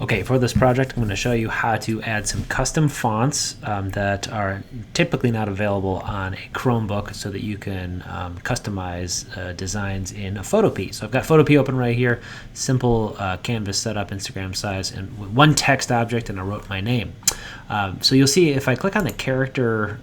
Okay, for this project, I'm going to show you how to add some custom fonts that are typically not available on a Chromebook so that you can customize designs in a Photopea. So I've got Photopea open right here, simple canvas setup, Instagram size, and one text object, and I wrote my name. So you'll see if I click on the character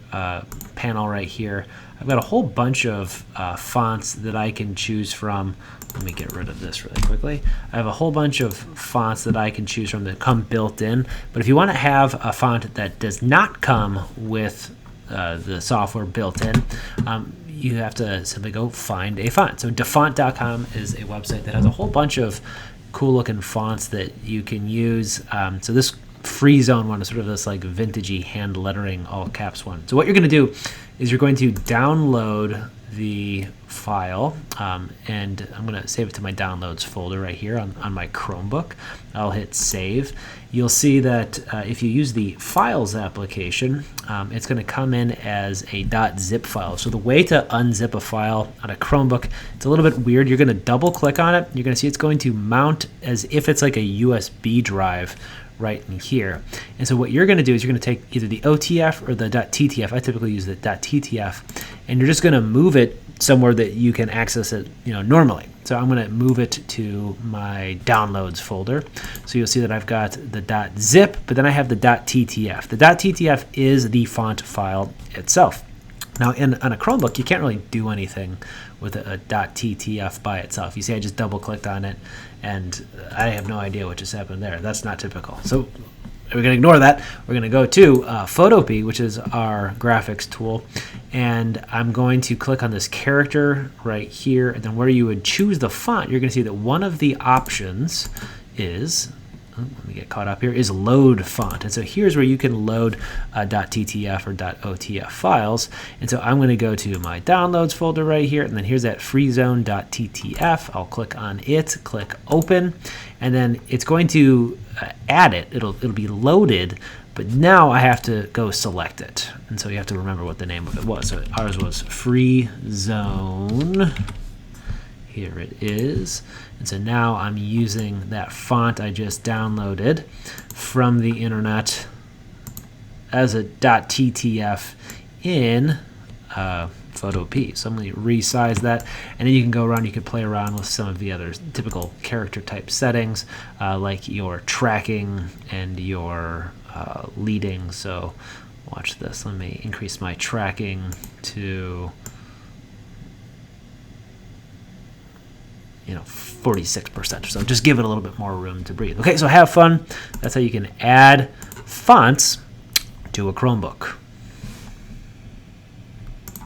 panel right here, I've got a whole bunch of fonts that I can choose from. Let me get rid of this really quickly. I have a whole bunch of fonts that I can choose from that come built in. But if you want to have a font that does not come with the software built in, you have to simply go find a font. So Dafont.com is a website that has a whole bunch of cool looking fonts that you can use. So this free zone one is sort of this like vintagey hand lettering all caps one. So what you're going to do is you're going to download the file, and I'm going to save it to my downloads folder right here on my Chromebook. I'll hit save. You'll see that if you use the files application, it's going to come in as a .zip file. So the way to unzip a file on a Chromebook, it's a little bit weird. You're going to double click on it. You're going to see it's going to mount as if it's like a USB drive right in here. And so what you're going to do is you're going to take either the OTF or the .ttf. I typically use the .ttf, and you're just going to move it somewhere that you can access it, normally. So I'm going to move it to my downloads folder. So you'll see that I've got the .zip, but then I have the .ttf. The .ttf is the font file itself. Now, on a Chromebook, you can't really do anything with a .ttf by itself. You see, I just double-clicked on it, and I have no idea what just happened there. That's not typical. So we're going to ignore that. We're going to go to Photopea, which is our graphics tool, and I'm going to click on this character right here, and then where you would choose the font, you're going to see that one of the options is, let me get caught up here, is load font. And so here's where you can load .ttf or .otf files. And so I'm going to go to my downloads folder right here, and then here's that freezone.ttf. I'll click on it, click open, and then it's going to add it. It'll be loaded, but now I have to go select it. And so you have to remember what the name of it was. So ours was freezone. Here it is. And so now I'm using that font I just downloaded from the internet as a .ttf in Photopea. So I'm going to resize that, and then you can go around, you can play around with some of the other typical character type settings, like your tracking and your leading. So watch this. Let me increase my tracking to 46% or so. Just give it a little bit more room to breathe. Okay, so have fun. That's how you can add fonts to a Chromebook.